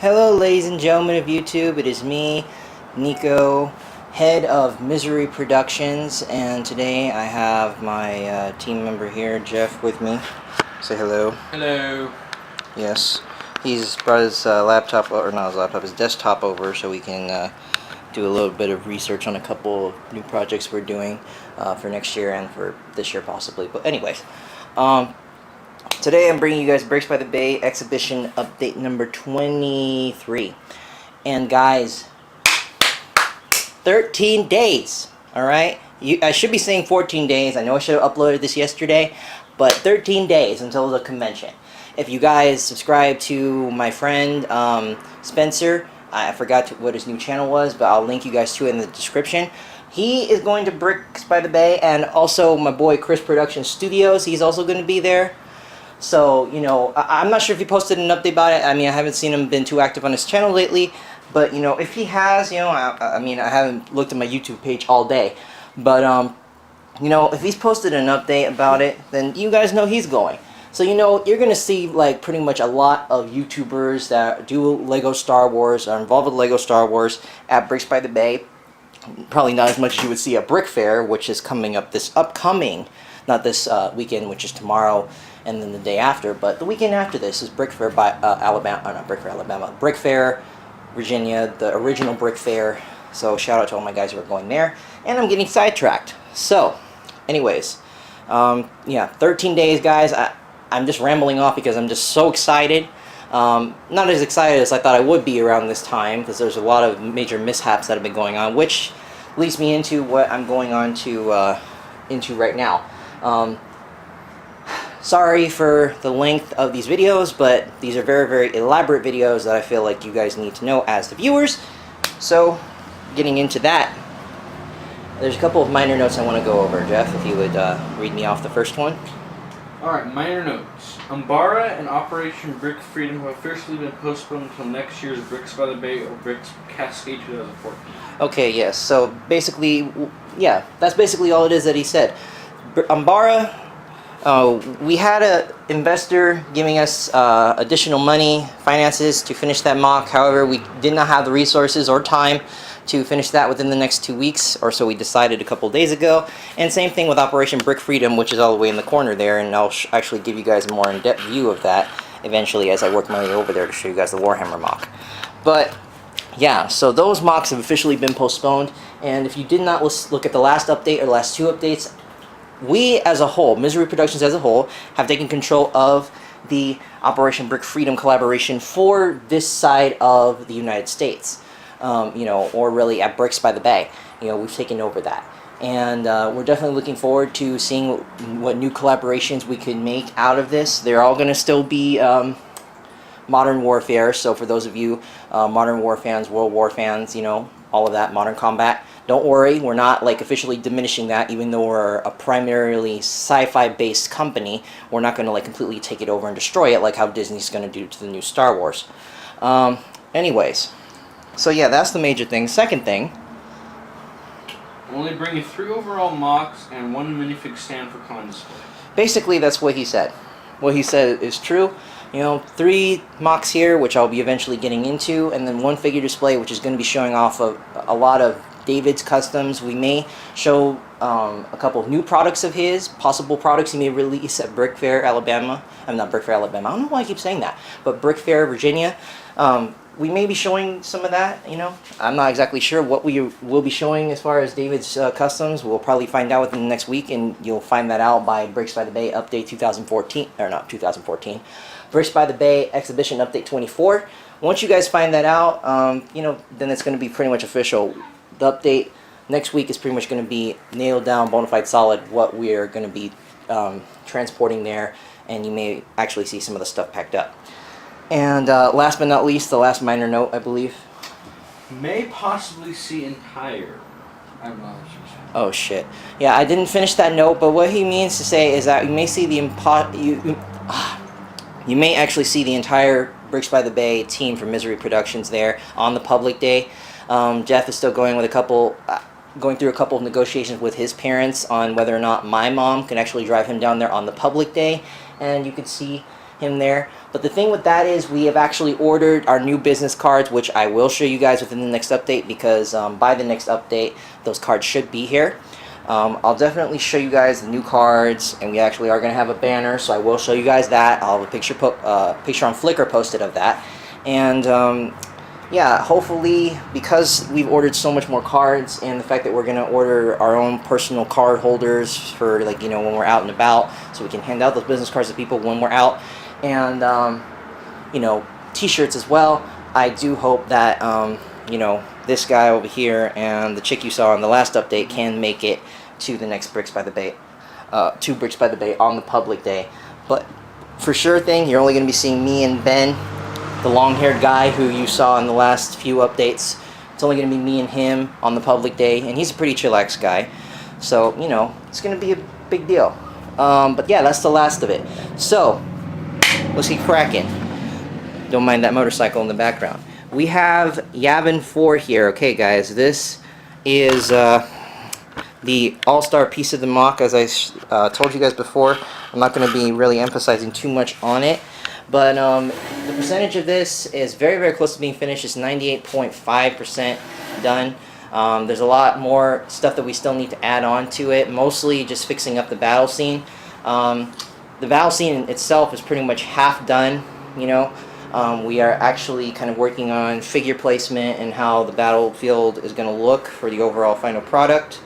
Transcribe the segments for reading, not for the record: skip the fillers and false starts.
Hello ladies and gentlemen of YouTube, it is me, Nico, head of Misery Productions, and today I have my team member here, Jeff, with me. Say hello. Hello. Yes, he's brought his laptop, or not his laptop, his desktop over so we can do a little bit of research on a couple of new projects we're doing for next year and for this year possibly. But anyways, today I'm bringing you guys Breaks by the Bay exhibition update number 23. And guys, 13 days, alright? I should be saying 14 days. I know I should have uploaded this yesterday, but 13 days until the convention. If you guys subscribe to my friend Spencer, I forgot what his new channel was, but I'll link you guys to it in the description. He is going to Breaks by the Bay, and also my boy Chris Production Studios, he's also going to be there. So, you know, I'm not sure if he posted an update about it. I mean, I haven't seen him been too active on his channel lately. But, you know, if he has, you know, I mean, I haven't looked at my YouTube page all day. But, you know, if he's posted an update about it, then you guys know he's going. So, you know, you're going to see, like, pretty much a lot of YouTubers that do Lego Star Wars, are involved with Lego Star Wars at Breaks by the Bay. Probably not as much as you would see at Brick Fair, which is coming up this upcoming, not this weekend, which is tomorrow and then the day after, but the weekend after this is Brick Fair by Alabama, not Brick Fair, Alabama, Brick Fair, Virginia, the original Brick Fair. So shout out to all my guys who are going there, and I'm getting sidetracked. So, anyways, yeah, 13 days, guys. I'm just rambling off because I'm just so excited. Not as excited as I thought I would be around this time, because there's a lot of major mishaps that have been going on, which leads me into what I'm going on to into right now. Sorry for the length of these videos, but these are very, very elaborate videos that I feel like you guys need to know as the viewers. So, getting into that, there's a couple of minor notes I want to go over. Jeff, if you would read me off the first one. Alright, minor notes. Umbara and Operation Brick Freedom have officially been postponed until next year's Bricks by the Bay or Bricks Cascade 2014. Okay, yes. So, basically, yeah, that's basically all it is that he said. Umbara... we had an investor giving us additional money, finances to finish that MOC. However, we did not have the resources or time to finish that within the next 2 weeks, or so we decided a couple days ago. And same thing with Operation Brick Freedom, which is all the way in the corner there, and I'll actually give you guys a more in-depth view of that eventually as I work my way over there to show you guys the Warhammer MOC. But yeah, so those MOCs have officially been postponed, and if you did not look at the last update or the last two updates, we as a whole, Misery Productions as a whole, have taken control of the Operation Brick Freedom collaboration for this side of the United States, you know, or really at Bricks by the Bay. You know, we've taken over that. And we're definitely looking forward to seeing what new collaborations we can make out of this. They're all going to still be Modern Warfare, so for those of you Modern War fans, World War fans, you know, all of that, Modern Combat, don't worry, we're not like officially diminishing that. Even though we're a primarily sci-fi based company, we're not going to like completely take it over and destroy it like how Disney's going to do to the new Star Wars. Anyways, so yeah, that's the major thing. Second thing, Only bringing 3 overall MOCs and 1 minifig stand for con display. basically that's what he said. What he said is true. You know, 3 MOCs here, which I'll be eventually getting into, and then 1 figure display, which is going to be showing off of a lot of David's customs. We may show a couple of new products of his, possible products he may release at Brick Fair, Alabama. I'm not Brick Fair, Alabama. I don't know why I keep saying that, but Brick Fair, Virginia. We may be showing some of that, you know. I'm not exactly sure what we will be showing as far as David's customs. We'll probably find out within the next week, and you'll find that out by Breaks by the Bay Update 2014, or not 2014. Bricks by the Bay Exhibition Update 24. Once you guys find that out, you know, then it's going to be pretty much official. The update next week is pretty much going to be nailed down, bona fide solid, what we're going to be transporting there, and you may actually see some of the stuff packed up. And last but not least, the last minor note, I believe. May possibly see entire. I don't know what you're saying. Oh shit. Yeah, I didn't finish that note, but what he means to say is that you may see the you may actually see the entire Bricks by the Bay team from Misery Productions there on the public day. Jeff is still going with going through a couple of negotiations with his parents on whether or not my mom can actually drive him down there on the public day, and you can see him there. But the thing with that is we have actually ordered our new business cards, which I will show you guys within the next update, because by the next update, those cards should be here. I'll definitely show you guys the new cards, and we actually are going to have a banner, so I will show you guys that. I'll have a picture on Flickr posted of that. And yeah, hopefully, because we've ordered so much more cards, and the fact that we're going to order our own personal card holders for, like, you know, when we're out and about, so we can hand out those business cards to people when we're out, and you know, t-shirts as well. I do hope that you know, this guy over here and the chick you saw in the last update can make it to the next Bricks by the Bay, to Bricks by the Bay on the public day. But for sure thing, you're only going to be seeing me and Ben, the long-haired guy who you saw in the last few updates. It's only going to be me and him on the public day, and he's a pretty chillax guy, so, you know, it's going to be a big deal. But yeah, that's the last of it. So let's get cracking. Don't mind that motorcycle in the background. We have Yavin IV here. Okay, guys, this is the all-star piece of the MOC. As I told you guys before, I'm not going to be really emphasizing too much on it. But the percentage of this is very, very close to being finished. It's 98.5% done. There's a lot more stuff that we still need to add on to it, mostly just fixing up the battle scene. The battle scene itself is pretty much half done, you know. We are actually kind of working on figure placement and how the battlefield is going to look for the overall final product.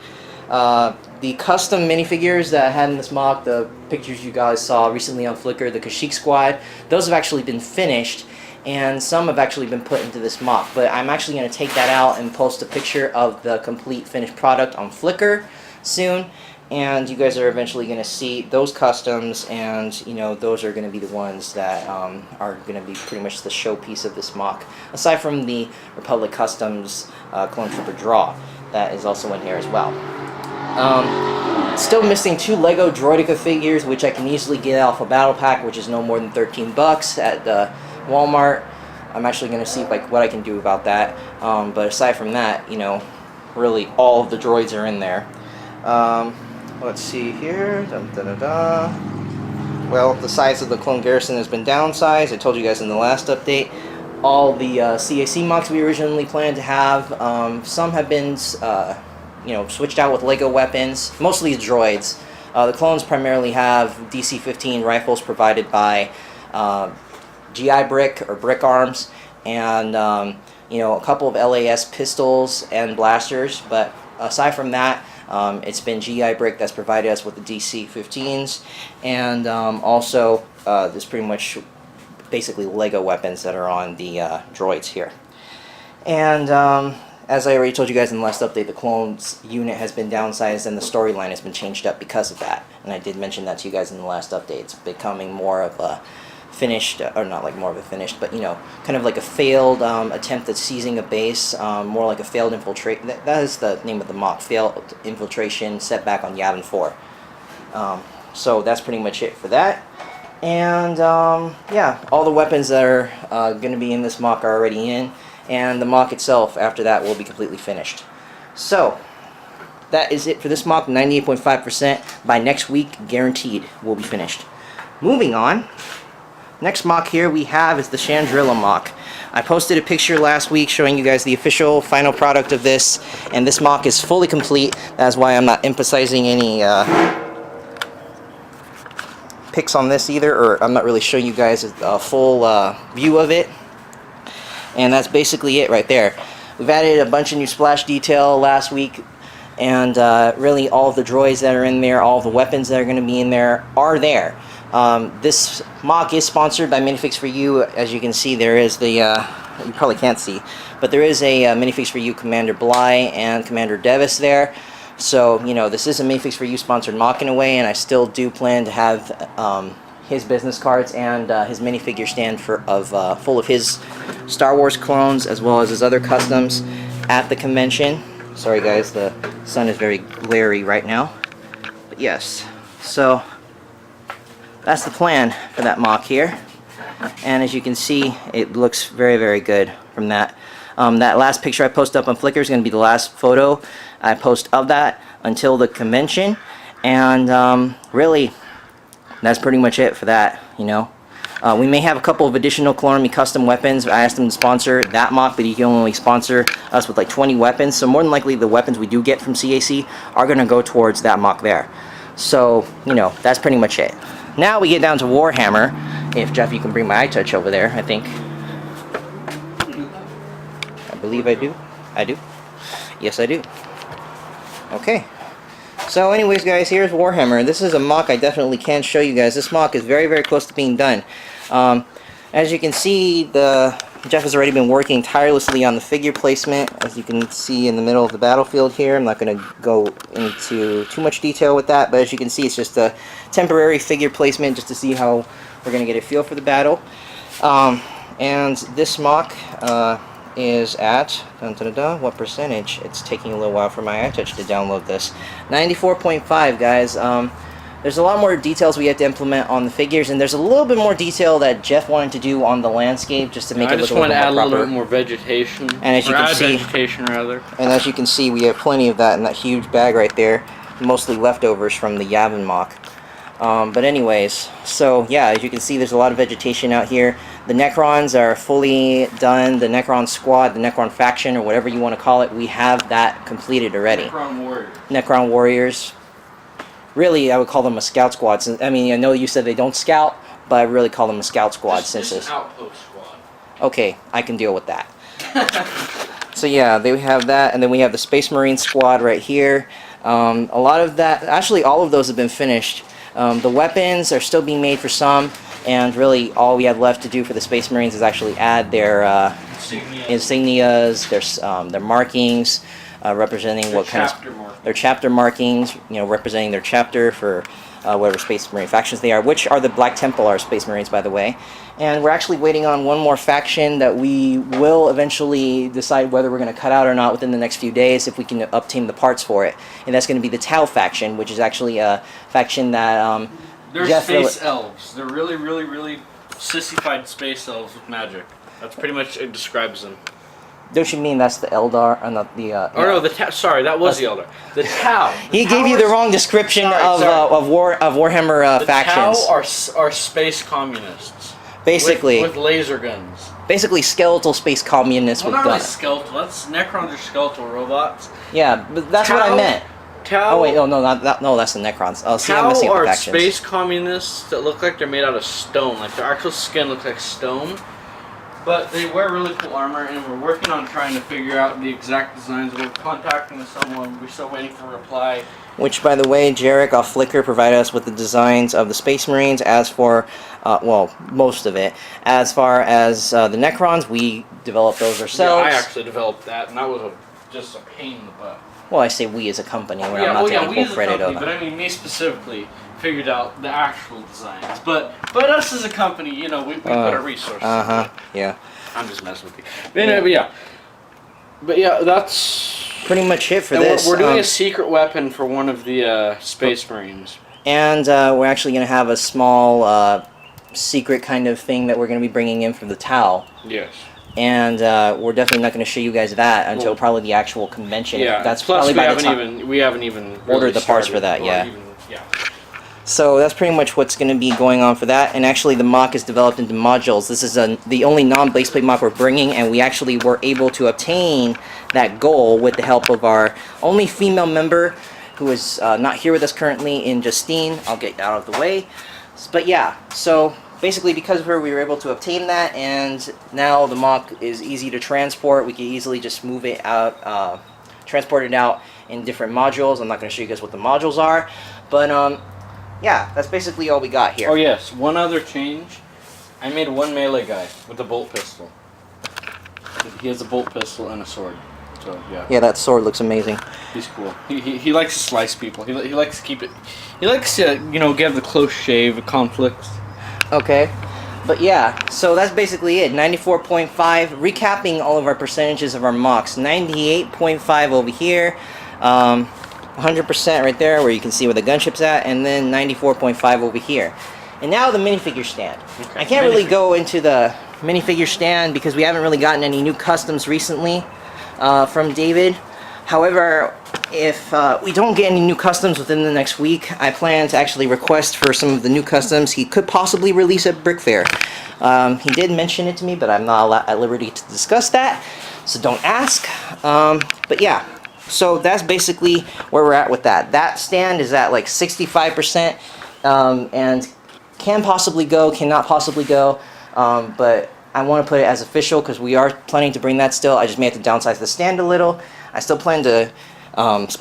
The custom minifigures that I had in this MOC, the pictures you guys saw recently on Flickr, the Kashyyyk squad, those have actually been finished, and some have actually been put into this MOC. But I'm actually going to take that out and post a picture of the complete finished product on Flickr soon, and you guys are eventually going to see those customs, and, you know, those are going to be the ones that are going to be pretty much the showpiece of this MOC, aside from the Republic Customs Clone Trooper Draw that is also in here as well. Still missing 2 Lego Droideka figures, which I can easily get off a battle pack, which is no more than 13 bucks at Walmart. I'm actually going to see what I can do about that. But aside from that, you know, really all of the droids are in there. Let's see here. Dun, dun, dun, dun. Well, the size of the clone Garrison has been downsized. I told you guys in the last update. All the CAC MOCs we originally planned to have, some have been you know, switched out with Lego weapons, mostly droids. The clones primarily have DC-15 rifles provided by GI Brick or Brick Arms, and you know, a couple of LAS pistols and blasters. But aside from that, it's been GI Brick that's provided us with the DC-15s, and also there's pretty much basically Lego weapons that are on the droids here. And as I already told you guys in the last update, the clones unit has been downsized and the storyline has been changed up because of that. And I did mention that to you guys in the last update. It's becoming more of a finished, or not like more of a finished, but, you know, kind of like a failed attempt at seizing a base, more like a failed infiltration. That is the name of the MOC, failed infiltration setback on Yavin IV. So that's pretty much it for that. And yeah, all the weapons that are going to be in this MOC are already in. And the MOC itself, after that, will be completely finished. So, that is it for this MOC, 98.5%. By next week, guaranteed, will be finished. Moving on, next MOC here we have is the Chandrilla MOC. I posted a picture last week showing you guys the official final product of this, and this MOC is fully complete. That's why I'm not emphasizing any pics on this either, or I'm not really showing you guys a full view of it. And that's basically it right there. We've added a bunch of new splash detail last week, and really all of the droids that are in there, all of the weapons that are going to be in there are there. This MOC is sponsored by Minifigs for You. As you can see, there is the, you probably can't see, but there is a Minifigs for You Commander Bly and Commander Devis there. So, you know, this is a Minifigs for You sponsored MOC in a way, and I still do plan to have his business cards and his minifigure stand full of his Star Wars clones, as well as his other customs at the convention. Sorry guys, the sun is very glary right now. But yes, so that's the plan for that MOC here. And as you can see, it looks very, very good from that. That last picture I posted up on Flickr is going to be the last photo I post of that until the convention. And really, that's pretty much it for that, you know. We may have a couple of additional Clone Army custom weapons. I asked them to sponsor that MOC, but he can only sponsor us with like 20 weapons. So more than likely the weapons we do get from CAC are going to go towards that MOC there. So, you know, that's pretty much it. Now we get down to Warhammer. If Jeff, you can bring my iTouch over there, I think. I believe I do. I do. Yes, I do. Okay. So anyways, guys, here's Warhammer. This is a MOC I definitely can show you guys. This MOC is very, very close to being done. As you can see, Jeff has already been working tirelessly on the figure placement, as you can see in the middle of the battlefield here. I'm not going to go into too much detail with that, but as you can see, it's just a temporary figure placement just to see how we're going to get a feel for the battle. And this MOC is at, what percentage? It's taking a little while for my iTouch to download this. 94.5, guys. There's a lot more details we have to implement on the figures, and there's a little bit more detail that Jeff wanted to do on the landscape just to make it look a little bit more proper. I just want to add a little bit more vegetation. And as you can see, vegetation rather. And as you can see, we have plenty of that in that huge bag right there, mostly leftovers from the Yavin MOC. But anyways, so yeah, as you can see, there's a lot of vegetation out here. The Necrons are fully done. The Necron squad, the Necron faction, or whatever you want to call it, we have that completed already. Necron Warriors. Necron Warriors. Really, I would call them a scout squad. I mean, I know you said they don't scout, but I really call them a scout squad since it's an outpost squad. Okay, I can deal with that. So yeah, they have that, and then we have the Space Marine squad right here. A lot of that, actually all of those have been finished. The weapons are still being made for some, and really all we have left to do for the Space Marines is actually add their insignias, their markings, representing what kind of their chapter markings, you know, representing their chapter for whatever Space Marine factions they are, which are the Black Templar Space Marines, by the way. And we're actually waiting on one more faction that we will eventually decide whether we're going to cut out or not within the next few days if we can obtain the parts for it. And that's going to be the Tau faction, which is actually a faction that they're space elves. They're really, really, really sissified space elves with magic. That's pretty much it describes them. Don't you mean that's the Eldar and not the? Oh no, the Tau. Sorry, that was the Eldar. The Tau. He gave you the wrong description of Warhammer factions. The Tau are space communists. Basically, with laser guns. Basically, skeletal space communists with guns. Not really skeletal. That's Necrons are skeletal robots. Yeah, but that's what I meant. Tau. Oh wait, no, that's the Necrons. Oh, see, I'm missing the factions. Tau are space communists that look like they're made out of stone. Like their actual skin looks like stone. But they wear really cool armor, and we're working on trying to figure out the exact designs. We're contacting someone. We're still waiting for a reply. Which, by the way, Jarek off Flickr provided us with the designs of the Space Marines. As for, well, most of it. As far as the Necrons, we developed those ourselves. Yeah, I actually developed that, and that was just a pain in the butt. Well, I say we as a company. We're not taking full credit of it. But I mean, me specifically figured out the actual designs. But us as a company, you know, we put our resources. Yeah. I'm just messing with you. But yeah, that's pretty much it for this. We're doing a secret weapon for one of the Space Marines. And we're actually going to have a small secret kind of thing that we're going to be bringing in from the Tau. Yes. And we're definitely not going to show you guys that until probably the actual convention. Yeah. That's plus probably by the time we haven't even ordered the parts for that. Yeah. So that's pretty much what's going to be going on for that. And actually the MOC is developed into modules. This is the only non-baseplate MOC we're bringing, and we actually were able to obtain that goal with the help of our only female member, who is not here with us currently, in Justine. I'll get out of the way. But yeah, so basically because of her we were able to obtain that, and now the MOC is easy to transport. We can easily just move it out, transport it out in different modules. I'm not going to show you guys what the modules are, but yeah, that's basically all we got here. Oh yes, one other change. I made one melee guy with a bolt pistol. He has a bolt pistol and a sword. So yeah. Yeah, that sword looks amazing. He's cool. He likes to slice people. He likes to keep it. He likes to give the close shave conflicts. Okay, but yeah, so that's basically it. 94.5. Recapping all of our percentages of our MOCs. 98.5 over here. 100% right there where you can see where the gunship's at, and then 94.5 over here. And now the minifigure stand. Okay. I can't really go into the minifigure stand because we haven't really gotten any new customs recently from David. However, if we don't get any new customs within the next week, I plan to actually request for some of the new customs he could possibly release at Brick Fair. He did mention it to me, but I'm not at liberty to discuss that, so don't ask. But yeah, so that's basically where we're at with that. That stand is at like 65%, and can possibly go, cannot possibly go, but I want to put it as official because we are planning to bring that still. I just may have to downsize the stand a little. I still plan to promote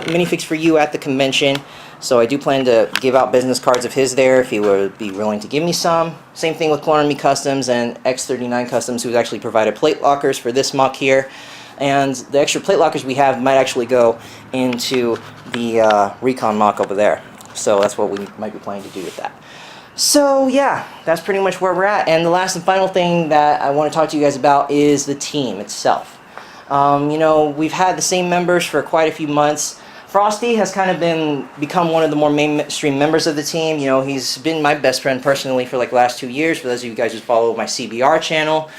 Minifigs for You at the convention. So I do plan to give out business cards of his there if he would be willing to give me some. Same thing with Clone Army Customs and X39 Customs, who's actually provided plate lockers for this MOC here. And the extra plate lockers we have might actually go into the Recon MOC over there. So that's what we might be planning to do with that. So yeah, that's pretty much where we're at. And the last and final thing that I want to talk to you guys about is the team itself. You know, we've had the same members for quite a few months. Frosty has kind of become one of the more mainstream members of the team. You know, he's been my best friend personally for like the last 2 years. For those of you guys who follow my CBR channel,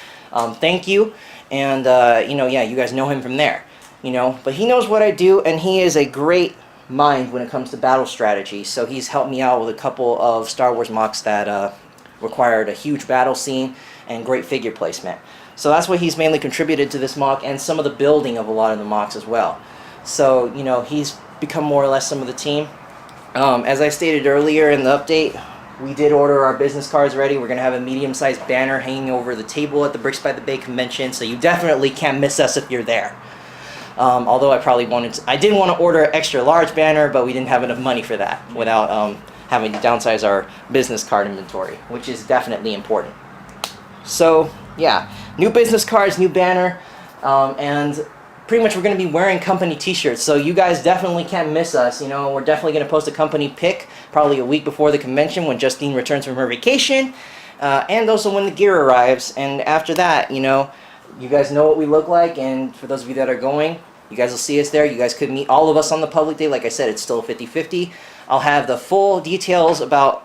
thank you. And you know, yeah, you guys know him from there. You know, but he knows what I do, and he is a great mind when it comes to battle strategy. So he's helped me out with a couple of Star Wars MOCs that required a huge battle scene and great figure placement. So that's what he's mainly contributed to this MOC, and some of the building of a lot of the MOCs as well. So, you know, he's become more or less some of the team. As I stated earlier in the update, we did order our business cards ready. We're going to have a medium-sized banner hanging over the table at the Bricks by the Bay convention, so you definitely can't miss us if you're there. Although I did want to order an extra large banner, but we didn't have enough money for that without having to downsize our business card inventory, which is definitely important. So yeah, new business cards, new banner, and pretty much we're going to be wearing company t-shirts, so you guys definitely can't miss us. You know, we're definitely going to post a company pic probably a week before the convention when Justine returns from her vacation, and also when the gear arrives. And after that, you know, you guys know what we look like, and for those of you that are going, you guys will see us there. You guys could meet all of us on the public day. Like I said, it's still 50-50. I'll have the full details about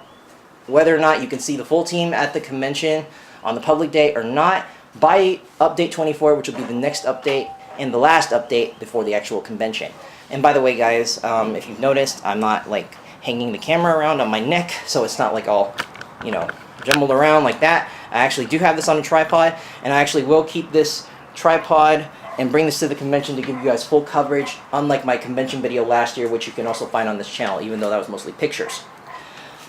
whether or not you can see the full team at the convention on the public day or not by update 24, which will be the next update and the last update before the actual convention. And by the way, guys, if you've noticed, I'm not like hanging the camera around on my neck, so it's not like all, you know, jumbled around like that. I actually do have this on a tripod, and I actually will keep this tripod and bring this to the convention to give you guys full coverage, unlike my convention video last year, which you can also find on this channel, even though that was mostly pictures.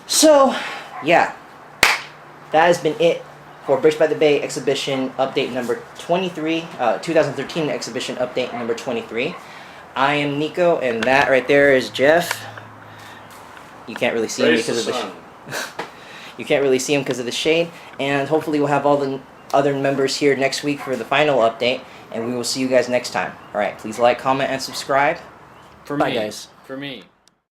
So yeah, that has been it for Bricks by the Bay exhibition update number 23, 2013 exhibition update number 23. I am Nico, and that right there is Jeff. You can't really see him because of the you can't really see him because of the shade, and hopefully we'll have all the other members here next week for the final update, and we will see you guys next time. Alright, please like, comment, and subscribe. For Bye, me. guys. For me.